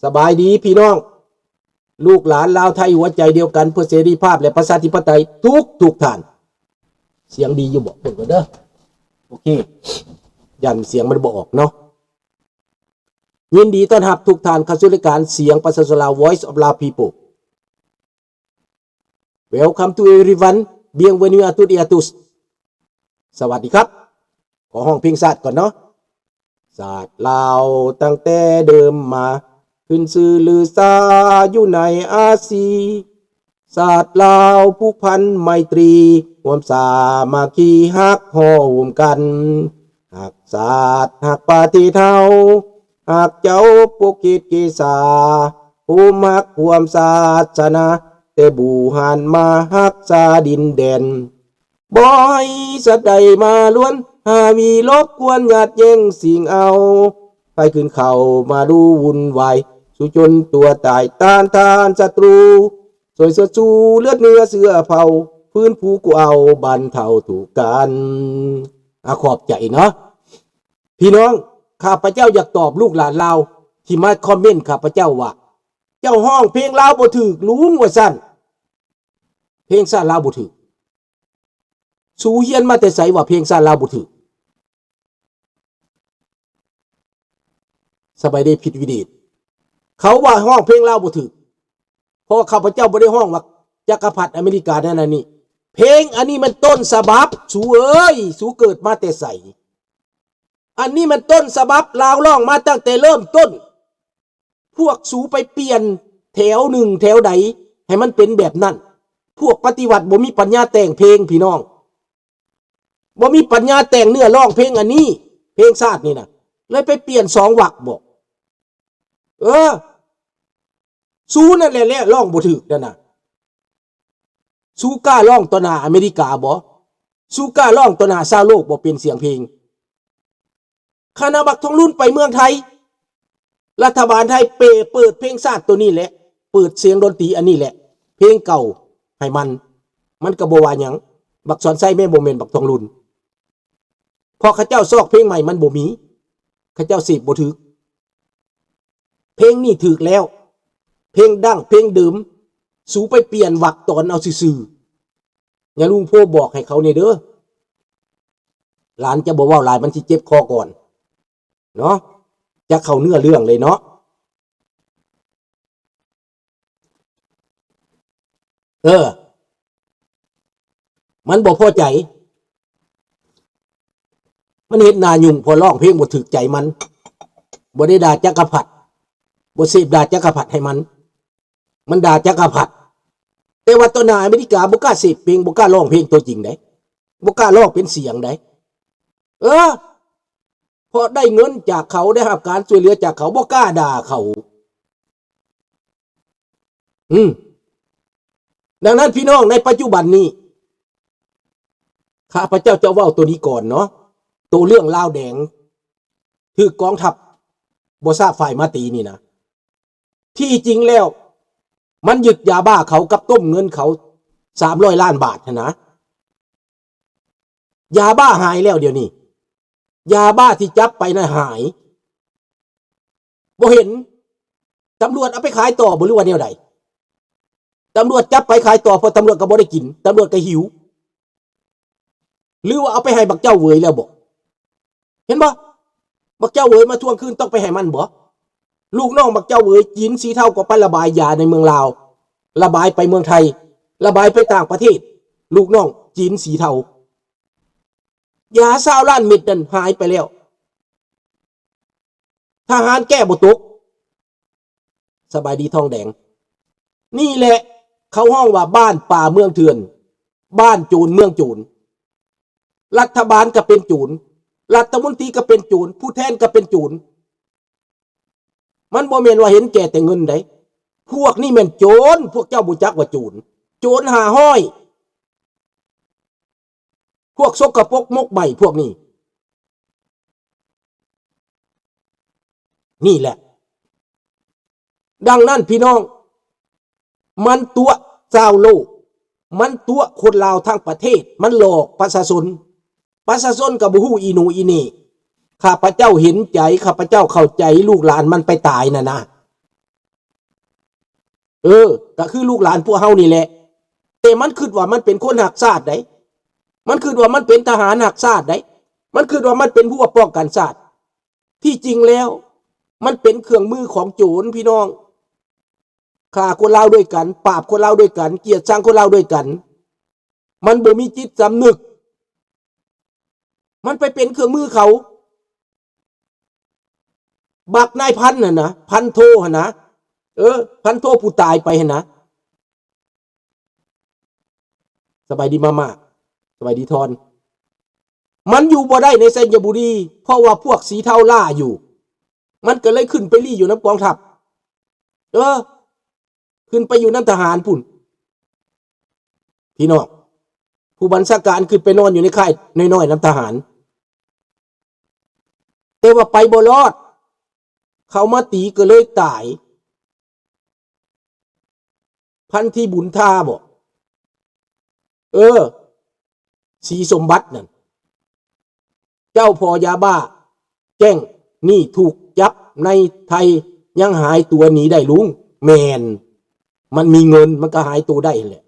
สบายดีพี่น้องลูกหลานลาวไทยหัวใจเดียวกันเพื่อเสรีภาพและประชาธิปไตยทุกท่านเสียงดีอยู่บอกเพิ่นก่อนเด้อโอเคยันเสียงมันบ่ออกเนาะยินดีต้อนรับทุกท่านเข้าสู่รายการเสียงประชาชนลาว Voice of Lao People Welcome to everyone Bienvenue à tous et à tous สวัสดีครับขอห้องเพลงชาติก่อนเนาะศาสตร์ลาวตั้งแต่เดิมมาขึ้นชื่อลือซาอยู่ในอาซีศาสตร์ลาวผูกพันไมตรีร่วมสามัคคีฮักห่อหุ้มกันหักศาสตร์หักปฏิเทาหักเจ้าปกกิจกิสาผู้มักความศาสนาแต่บูหันมาฮักษาดินแดนบ่ให้สัตว์ใดมาล้วนหามีลบกวนหยาดแย่งสิ่งเอาไปขึ้นเข้ามาดูวุ่นวายสู้จนตัวตายต้านทานศัตรูสวยสดสู้เลือดเนื้อเสื้อเผาพื้นผู้กูเอาบันเทาถูกกันขอบใจเนาะพี่น้องข้าพเจ้าอยากตอบลูกหลานลาวที่มาคอมเมนต์ข้าพเจ้าว่าเจ้าห้องเพลงลาวบ่ถูกลุงว่าซั่นเพลงชาติลาวบ่ถูกสูเฮียนมาแต่ไสว่าเพลงชาติลาวบ่ถูกสบายดีผิดวิดีเขาว่าห้องเพลงลาวบ่ถูกเพราะข้าพเจ้าบ่ได้ห้องว่าจักรพรรดิอเมริกานั่นนี่เพลงอันนี้มันต้นฉบับสูเอ้ยสูเกิดมาแต่ไสอันนี้มันต้นฉบับลาวร้องมาตั้งแต่เริ่มต้นพวกสูไปเปลี่ยนแถวหนึ่งแถวใดให้มันเป็นแบบนั้นพวกปฏิวัติบ่มีปัญญาแต่งเพลงพี่น้องบ่มีปัญญาแต่งเนื้อร้องเพลงอันนี้เพลงชาตินี่นะเลยไปเปลี่ยนสองวรรคบอกสู้นั่นแหละร้องบ่ถูกนั่นน่ะสู้กล้าร้องต่อหน้าอเมริกาบ่สู้กล้าร้องต่อหน้าชาวโลกบ่เป็นเสียงเพลงคณะบักทองรุ่นไปเมืองไทยรัฐบาลไทยเปิดเพลงชาติตัวนี้แหละเปิดเสียงดนตรีอันนี้แหละเพลงเก่าให้มันก็บ่ว่าหยังบักสอนไส้แม่บ่แม่นบักทองรุ่นพอเขาเจ้าซอกเพลงใหม่มันบ่มีเขาเจ้าสิบ่ถูกเพลงนี้ถูกแล้วเพลงดังเพลงเดิมสูไปเปลี่ยนวรรคตอนเอาซื่อๆอย่าลุงโพบอกให้เขานี่เด้อหลานจะบ่เว้าหลายมันสิเจ็บคอก่อนเนาะจะเข้าเนื้อเรื่องเลยเนาะมันบ่พอใจมันเห็นหน้ายุ่งพอร้องเพลงบ่ถูกใจมันบ่ได้ด่าจักรพรรดิบ่เสพด่าจักรพรรดิให้มันด่าจักรพรรดิแต่ว่าตัวหน้าอเมริกาบ่กล้าเสพเพลงบ่กล้าร้องเพลงตัวจริงได้บ่กล้าร้องเป็นเสียงได้พอได้เงินจากเขาได้รับการช่วยเหลือจากเขาบ่กล้าด่าเขาดังนั้นพี่น้องในปัจจุบันนี้ข้าพเจ้าจะเว้าตัวนี้ก่อนเนาะตัวเรื่องลาวแดงคือกองทัพบ่ทราบฝ่ายมาตีนี่นะที่จริงแล้วมันยึดยาบ้าเขากับต้มเงินเขา300 ล้านบาทนะยาบ้าหายแล้วเดี๋ยวนี้ยาบ้าที่จับไปน่ะหายบ่เห็นตำรวจเอาไปขายต่อบ่รู้ว่าแนวใดตำรวจจับไปขายต่อเพราะตำรวจก็บ่ได้กินตำรวจก็หิวหรือว่าเอาไปให้บักเจ้าเวยแล้วบ่เห็นบ่บักเจ้าเวยมาทวงคืนต้องไปให้มันบ่ลูกน้องบักเจ้าเวยจีนสีเทาก็ไประบายยาในเมืองลาวระบายไปเมืองไทยระบายไปต่างประเทศลูกน้องจีนสีเทายา20 ล้านเม็ดนั่นหายไปแล้วทหารแก้บ่ตกสบายดีทองแดงนี่แหละเขาห้องว่าบ้านป่าเมืองเถื่อนบ้านโจรเมืองโจรรัฐบาลก็เป็นโจรรัฐมนตรีก็เป็นโจรผู้แทนก็เป็นโจรมันบ่แม่นว่าเห็นแก่แต่เงินได้พวกนี้แม่นโจรพวกเจ้าบ่จักว่าโจรโจรหาห้อยพวกสกปรกมกใบพวกนี้นี่แหละดังนั้นพี่น้องมันตัวชาวโลกมันตัวคนลาวทั้งประเทศมันหลอกประชาชนก็บ่ฮู้อีหนูอีนี่ข้าพเจ้าเห็นใจข้าพเจ้าเข้าใจลูกหลานมันไปตายน่ะนะ ก็คือลูกหลานพวกเฮานี่แหละแต่มันคิดว่ามันเป็นคนหักชาติได้มันคิดว่ามันเป็นทหารหักชาติได้มันคิดว่ามันเป็นผู้ป้องกันชาติที่จริงแล้วมันเป็นเครื่องมือของโจรพี่น้องฆ่าคนลาวด้วยกันปราบคนลาวด้วยกันเกลียดชังคนลาวด้วยกันมันบ่มีจิตสำนึกมันไปเป็นเครื่องมือเขาบักนายพันน่ะนะพันโทหั่นนะพันโทผู้ตายไปหั่นนะสบายดีมากๆสบายดีทอนมันอยู่บ่ได้ในไซยบุรีเพราะว่าพวกสีเทาล่าอยู่มันก็เลยขึ้นไปรี่อยู่น้ำกองทัพขึ้นไปอยู่น้ำทหารพุ่นพี่น้องผู้บัญชาการขึ้นไปนอนอยู่ในค่ายน้อยๆน้ำทหารแต่ว่าไปบ่รอดเขามาตีก็เลยตายพันที่บุญท่าบอกสีสมบัตินั่นเจ้าพอยาบ้าแจ้งนี่ถูกจับในไทยยังหายตัวหนีได้ลุงแมนมันมีเงินมันก็หายตัวได้แหละ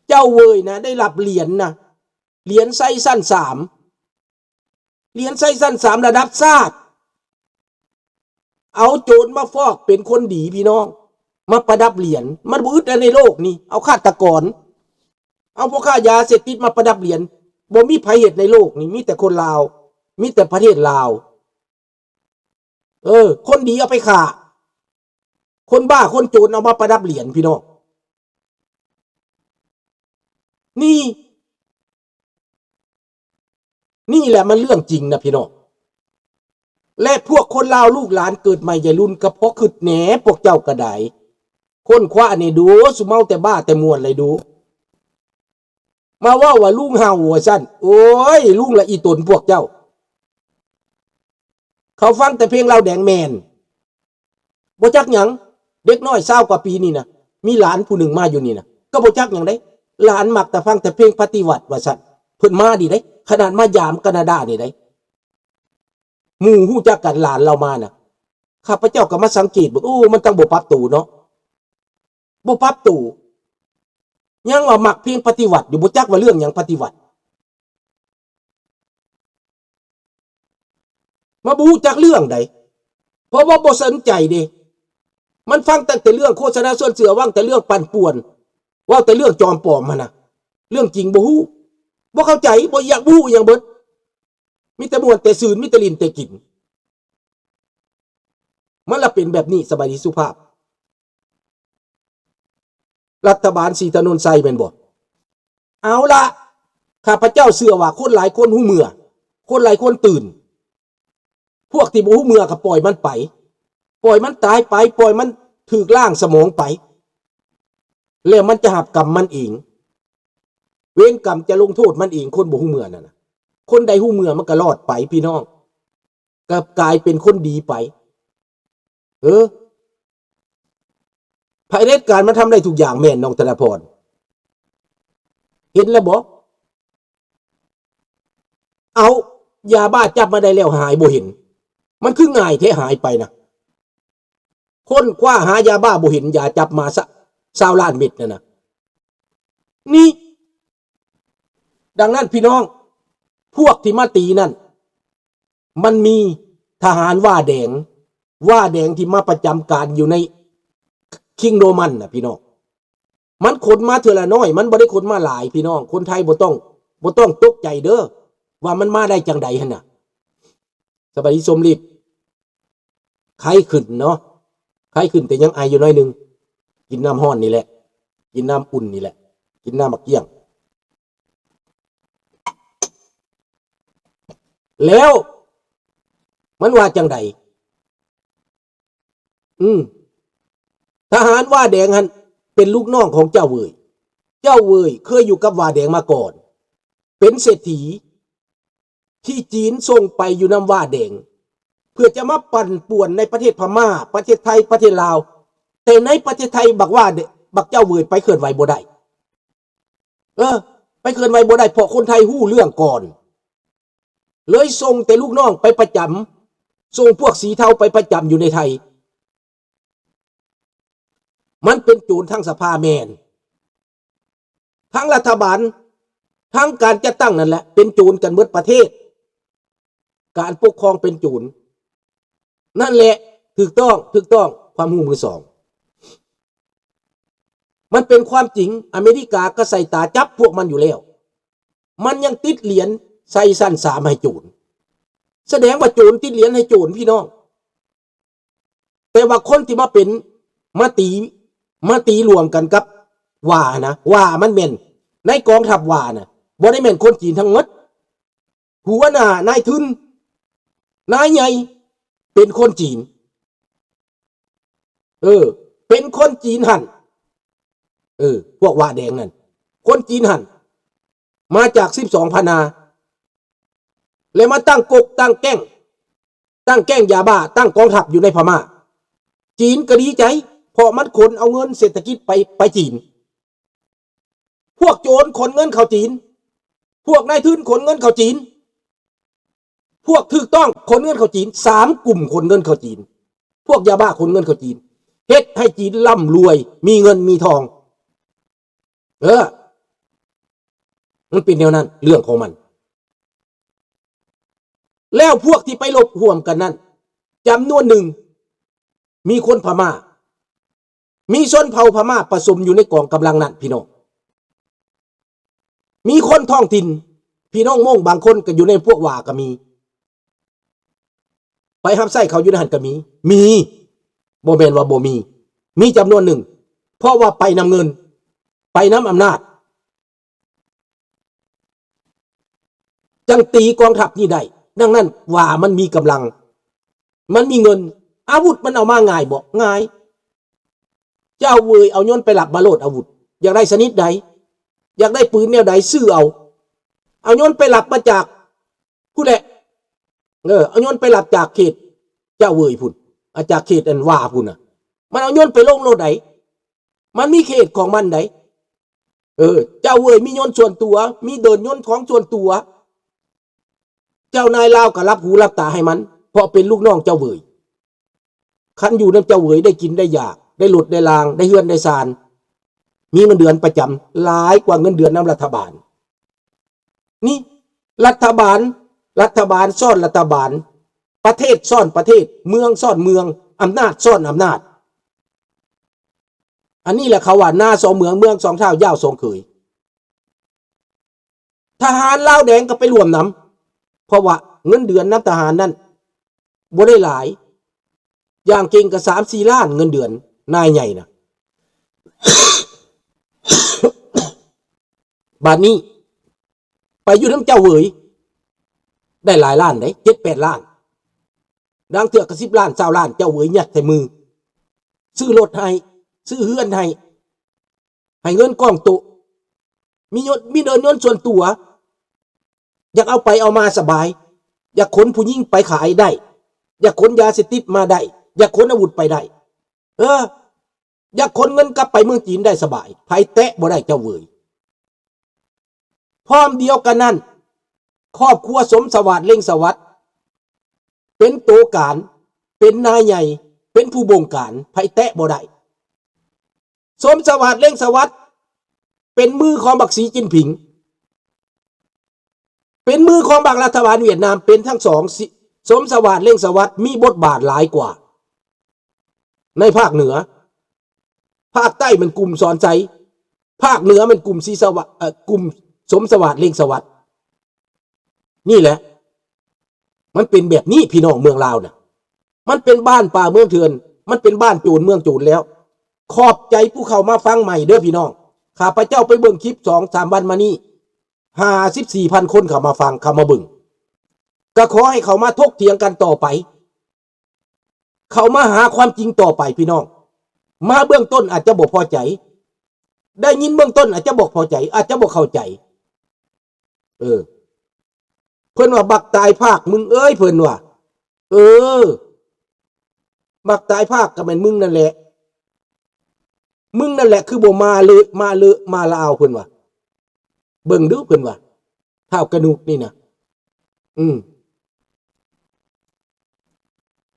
เจ้าเวยนะได้รับเหรียญนะเหรียญไส้สั้น3เหรียญไส้สั้น3ระดับชาติเอาโจรมาฟอกเป็นคนดีพี่น้องมาประดับเหรียญมันบูดในโลกนี่เอาฆาตกรเอาพวกค้ายาเสพติดมาประดับเหรียญบ่มีภัยเหตุในโลกนี่มีแต่คนลาวมีแต่ประเทศลาวคนดีเอาไปฆ่าคนบ้าคนโจรเอามาประดับเหรียญพี่น้องนี่แหละมันเรื่องจริงนะพี่น้องและพวกคนลาวลูกหลานเกิดใหม่ใหญ่รุ่นก็เพราะขึ้นแหนพวกเจ้ากระไดคนคว้านี่ดูสุเมาแต่บ้าแต่มวนเลยดูมาว่าลุงเฮาว่าซั่นโอ้ยลุงละอีตนพวกเจ้าเขาฟังแต่เพลงเราแดงแมนบ่จักหยังเด็กน้อย20 กว่าปีนี่นะมีหลานผู้หนึ่งมาอยู่นี่นะก็บ่จักหยังได้หลานมักแต่ฟังแต่เพลงปฏิวัติว่าซั่นเพิ่นมาดีได้ขนาดมายามแคนาดานี่ได้หมู่ฮู้จักกันหลานเรามาน่ะข้าพเจ้าก็มาสังเกตบอกมันต้องบ่ปรับตัวเนาะบ่ปรับตัวยังว่ามักเพลงปฏิวัติอยู่บ่จักว่าเรื่องหยังปฏิวัติมาบูจักเรื่องใดเพราะว่าบ่สนใจเด้มันฟังแต่เรื่องโฆษณาส่วนเสือว่างแต่เรื่องปั่นป่วนว่าแต่เรื่องจอมปลอมมันน่ะเรื่องจริงบ่ฮู้บ่เข้าใจบ่อยากบู้อย่างเบิดมีแต่ม่วนแต่ซื่นมีแต่ลิ้นแต่กินมันละเป็นแบบนี้สบายดีสุภาพรัฐบาลสีถนนไซแม่นบ่เอาละข้าพเจ้าเชื่อว่าคนหลายคนหูเมื่อคนหลายคนตื่นพวกที่บ่หูเมื่อก็ปล่อยมันไปปล่อยมันตายไปปล่อยมันถูกล่างสมองไปแล้วมันจะหับกรรมมันเองเวรกรรมจะลงโทษมันเองคนบ่หูเมื่อนั่นน่ะคนใดหูเมื่อมันก็รอดไปพี่น้องก็กลายเป็นคนดีไปภายในการมันทำได้ทุกอย่างแม่นน้องธนพรเห็นแล้วบ่เอายาบ้าจับมาได้แล้วหายบ่เห็นมันคือง่ายแท้หายไปนะคนคว้าหายาบ้าบ่เห็นยาจับมา20 ล้านเม็ดนั่นน่ะนี่ดังนั้นพี่น้องพวกที่มาตีนั่นมันมีทหารว่าแดงที่มาประจำการอยู่ในคิงโดมันน่ะพี่น้องมันขนมาเทื่อละน้อยมันบ่ได้ขนมาหลายพี่น้องคนไทยบ่ต้องตกใจเด้อว่ามันมาได้จังใดหั่นน่ะสบายดีสมฤทธิ์ไข้ขึ้นเนาะไข้ขึ้นแต่ยังไออยู่น้อยนึงกินน้ำร้อนนี่แหละกินน้ำอุ่นนี่แหละกินน้ำมะเกี้ยงแล้วมันว่าจังใดทหารว่าแดงหันเป็นลูกน้องของเจ้าเวยเคยอยู่กับว่าแดงมาก่อนเป็นเศรษฐีที่จีนส่งไปอยู่น้ำว่าแดงเพื่อจะมาปั่นป่วนในประเทศพม่าประเทศไทยประเทศลาวแต่ในประเทศไทยบักเจ้าเวยไปเคลื่อนไหวบ่ได้ไปเคลื่อนไหวบ่ได้เพราะคนไทยฮู้เรื่องก่อนเลยส่งแต่ลูกน้องไปประจำส่งพวกสีเทาไปประจำอยู่ในไทย มันเป็นโจรทั้งสภาแมนทั้งรัฐบาลทั้งการจัดตั้งนั่นแหละเป็นโจรกันหมดประเทศการปกครองเป็นโจรนั่นแหละถูกต้องความหูมือสองมันเป็นความจริงอเมริกาก็ใส่ตาจับพวกมันอยู่แล้วมันยังติดเหรียญใส่สั้นสามให้โจรแสดงว่าโจรติดเหรียญให้โจรพี่น้องแต่ว่าคนที่มาเป็นมาตีรวมกันกับว่ามันแม่นในกองทัพว่านะบ่ได้แม่นคนจีนทั้งหมดหัวหน้านายทุนนายใหญ่เป็นคนจีนเป็นคนจีนหั่นพวกว่าแดงนั่นคนจีนหั่นมาจาก12 พนาเลยมาตั้งกกตั้งแก้งยาบ้าตั้งกองทัพอยู่ในพม่าจีนก็ดีใจเพราะมันขนเอาเงินเศรษฐกิจไปจีนพวกโจรขนเงินเข้าจีนพวกนายทุนขนเงินเข้าจีนพวกถูกต้องขนเงินเข้าจีน3 กลุ่มขนเงินเข้าจีนพวกยาบ้าขนเงินเข้าจีนเฮ็ดให้จีนร่ำรวยมีเงินมีทองมันเป็นแนวนั้นเรื่องของมันแล้วพวกที่ไปลบห่วมกันนั้นจำนวนหนึ่งมีคนพม่ามีชนเผ่าพม่าผสมอยู่ในกองกำลังนั้นพี่น้องมีคนท้องถิ่นพี่น้องม่งบางคนก็อยู่ในพวกว่าก็มีไปหับไส้เขาอยู่ในหันก็มีบ่แม่นว่าบ่มีจำนวนหนึ่งเพราะว่าไปนำเงินไปนำอำนาจจังตีกองทัพนี่ได้ดังนั้นว่ามันมีกำลังมันมีเงินอาวุธมันเอามาง่ายบ่ง่ายเจ้าเวยเอาย้อนไปหลับมาโลดอาวุธอยากได้ชนิดใดอยากได้ปืนแนวใดซื้อเอาย้อนไปหลับมาจากผู้แหละเอาย้อนไปหลับจากเขตเจ้าเวยพุ่นจากเขตอันว่าพุ่นน่ะมันเอาย้อนไปลงโลดใดมันมีเขตของมันใดเจ้าเวยมีย้อนส่วนตัวมีเดินย้อนของส่วนตัวเจ้านายลาวก็รับหูรับตาให้มันเพราะเป็นลูกน้องเจ้าเวยคันอยู่นำเจ้าเวยได้กินได้อยากได้หลุดได้ลางได้เฮือนได้ซานมีเงินเดือนประจำหลายกว่าเงินเดือนนำรัฐบาลนี่รัฐบาลซ่อนรัฐบาลประเทศซ่อนประเทศเมืองซ่อนเมืองอำนาจซ่อนอำนาจอันนี้แหละเขาว่าหน้าสองเมืองเมืองสองเท่ายาวสองเขยทหารลาวแดงก็ไปรวมนำเพราะว่าเงินเดือนน้ำทหารนั่นบ่ได้หลายอย่างเก่งก็3-4 ล้านเงินเดือนนายใหญ่นะ บัดนี้ไปอยู่น้ำเจ้าเหวยได้หลายล้านได้7-8 ล้านดังเถื่อก10 ล้าน20 ล้านเจ้าเหวยยัดใส่มือซื้อรถให้ซื้อเฮือนให้เงินกองโตมีเดินยนต์ส่วนตัวอยากเอาไปเอามาสบายอยากขนผู้หญิงไปขายได้อยากขนยาเสพติดมาได้อยากขนอาวุธไปได้อยากขนเงินกลับไปเมืองจีนได้สบายไผแตะบ่ได้เจ้าเวยพร้อมเดียวกันนั้นครอบครัวสมสวัสดิ์เล่งสวัสดิ์เป็นโตการเป็นนายใหญ่เป็นผู้บงการไผแตะบ่ได้สมสวัสดิ์เล่งสวัสดิ์เป็นมือของบักสีจิ้นผิงเป็นมือของบักรัฐบาลเวียดนามเป็นทั้งสองสมสวัสดิ์เล่งสวัสดิ์มีบทบาทหลายกว่าในภาคเหนือภาคใต้มันกลุ่มสอนใจภาคเหนือมันกลุ่มศรีสวัสดิ์กลุ่มสมสวัสดิ์เล่งสวัสดิ์นี่แหละมันเป็นแบบนี้พี่น้องเมืองลาวน่ะมันเป็นบ้านป่าเมืองเถื่อนมันเป็นบ้านโจรเมืองโจรแล้วขอบใจผู้เข้ามาฟังใหม่เด้อพี่น้องข้าพเจ้าไปเบิ่งคลิป2-3 วันมานี้54,000 คนเข้ามาฟังเข้ามาเบิ่งก็ขอให้เขามาถกเถียงกันต่อไปเขามาหาความจริงต่อไปพี่น้องมาเบื้องต้นอาจจะบ่พอใจได้ยินเบื้องต้นอาจจะบ่พอใจอาจจะบ่เข้าใจเพิ่นว่าบักตายภาคมึงเอ้ยเพิ่นว่าบักตายภาคก็แม่นมึงนั่นแหละคือบ่มาลาวเพิ่นว่าเบิ่งดูเพิ่นว่าเท่ากระนุกนี่นะ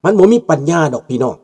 มันบ่มีปัญญาดอกพี่น้อง